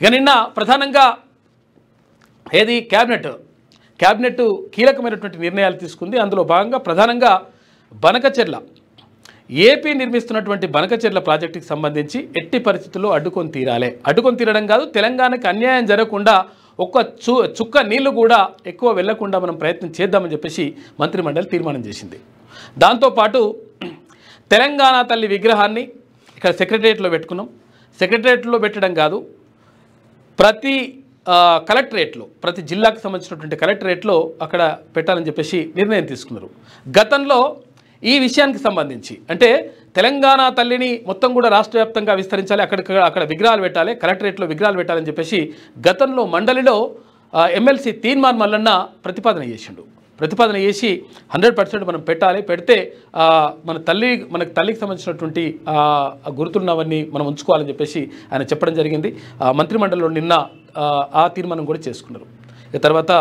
ఇక నిన్న ప్రధానంగా ఏది క్యాబినెట్ కీలకమైనటువంటి నిర్ణయాలు తీసుకుంది. అందులో భాగంగా ప్రధానంగా బనకచెర్ల ఏపీ నిర్మిస్తున్నటువంటి బనకచెర్ల ప్రాజెక్టుకి సంబంధించి ఎట్టి పరిస్థితుల్లో అడ్డుకొని తీరడం కాదు, తెలంగాణకు అన్యాయం జరగకుండా ఒక్క చుక్క నీళ్లు కూడా ఎక్కువ వెళ్లకుండా మనం ప్రయత్నం చేద్దామని చెప్పేసి మంత్రిమండలి తీర్మానం చేసింది. దాంతోపాటు తెలంగాణ తల్లి విగ్రహాన్ని ఇక్కడ సెక్రటరియట్లో పెట్టుకున్నాం. సెక్రటరియట్లో పెట్టడం కాదు, ప్రతి కలెక్టరేట్లో, ప్రతి జిల్లాకు సంబంధించినటువంటి కలెక్టరేట్లో అక్కడ పెట్టాలని చెప్పేసి నిర్ణయం తీసుకున్నారు. గతంలో ఈ విషయానికి సంబంధించి అంటే తెలంగాణ తల్లిని మొత్తం కూడా రాష్ట్ర వ్యాప్తంగా విస్తరించాలి, అక్కడ విగ్రహాలు పెట్టాలి, కలెక్టరేట్లో విగ్రహాలు పెట్టాలని చెప్పేసి గతంలో మండలిలో ఎమ్మెల్సీ తీన్మార్ మల్లన్న ప్రతిపాదన చేసి 100% మనం పెడితే మనకు తల్లికి సంబంధించినటువంటి గుర్తులున్నవన్నీ మనం ఉంచుకోవాలని చెప్పేసి ఆయన చెప్పడం జరిగింది. మంత్రిమండలిలో నిన్న ఆ తీర్మానం కూడా చేసుకున్నారు. ఇక తర్వాత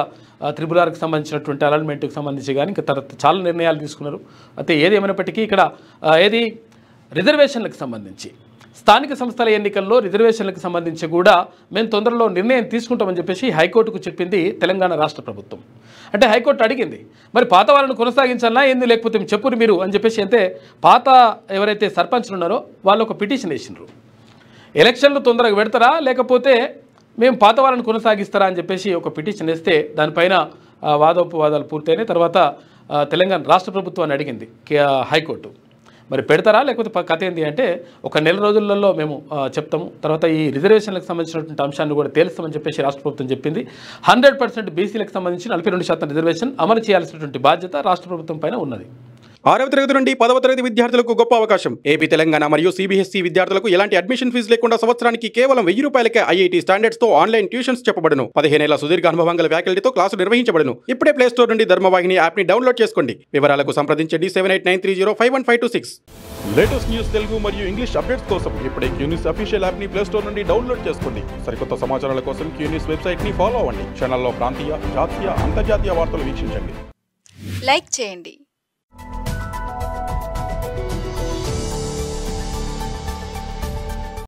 త్రిపురాకి సంబంధించినటువంటి అలాట్మెంట్కి సంబంధించి కానీ ఇంకా తర్వాత చాలా నిర్ణయాలు తీసుకున్నారు. అయితే ఏది ఏమైనప్పటికీ ఇక్కడ ఏది రిజర్వేషన్లకు సంబంధించి స్థానిక సంస్థల ఎన్నికల్లో రిజర్వేషన్లకు సంబంధించి కూడా మేము తొందరలో నిర్ణయం తీసుకుంటామని చెప్పేసి హైకోర్టుకు చెప్పింది తెలంగాణ రాష్ట్ర ప్రభుత్వం. అంటే హైకోర్టు అడిగింది, మరి పాత వాళ్ళను కొనసాగించాలా ఏంది, లేకపోతే చెప్పురు మీరు అని చెప్పేసి. అంటే పాత ఎవరైతే సర్పంచ్లు ఉన్నారో వాళ్ళు ఒక పిటిషన్ వేసినారు, ఎలక్షన్లు తొందరగా పెడతారా లేకపోతే మేము పాత వాళ్ళని కొనసాగిస్తారా అని చెప్పేసి ఒక పిటిషన్ వేస్తే దానిపైన వాదోపవాదాలు పూర్తయినాయి. తర్వాత తెలంగాణ రాష్ట్ర ప్రభుత్వాన్ని అడిగింది హైకోర్టు, మరి పెడతారా లేకపోతే కథ ఏంటి అంటే ఒక నెల రోజులలో మేము చెప్తాము, తర్వాత ఈ రిజర్వేషన్లకు సంబంధించినటువంటి అంశాన్ని కూడా తేలుస్తామని చెప్పేసి రాష్ట్ర ప్రభుత్వం చెప్పింది. 100% బీసీలకు సంబంధించి 42% రిజర్వేషన్ అమలు చేయాల్సినటువంటి బాధ్యత రాష్ట్ర ప్రభుత్వం పైన ఉన్నది. 6వ తరగతి నుండి 10వ తరగతి విద్యార్థులకు గొప్ప అవకాశం. ఏపీ, తెలంగాణ మరియు సిబిఎస్ఈ విద్యార్థులకు ఎలాంటి అడ్మిషన్ ఫీజు లేకుండా సంవత్సరానికి కేవలం 1000 రూపాయలకే ఐఐటీ స్టాండర్డ్స్ తో ఆన్లైన్ ట్యూషన్స్ చెప్పబడును. 15 ఏళ్ల సుదీర్ఘ అనుభవం గల ఫ్యాకల్టీతో క్లాసు నిర్వహించబడును. ఇప్పుడే ప్లే స్టోర్ నుండి ధర్మవాహిని యాప్ ని డౌన్లోడ్ చేసుకోండి. వివరాలకు సంప్రదించండి 7893051526. లేటెస్ట్ న్యూస్ తెలుగు మరియు ఇంగ్లీష్ అప్డేట్స్ కోసం ఇప్పుడే క్యూన్యూస్ అఫీషియల్ యాప్ ని ప్లే స్టోర్ నుండి డౌన్లోడ్ చేసుకోండి. సరికొత్త సమాచారాల కోసం క్యూన్యూస్ వెబ్సైట్ ని ఫాలో అవ్వండి. ఛానల్లో ప్రాంతీయ, జాతీయ, అంతర్జాతీయ వార్తలు వీక్షించండి. లైక్ చేయండి,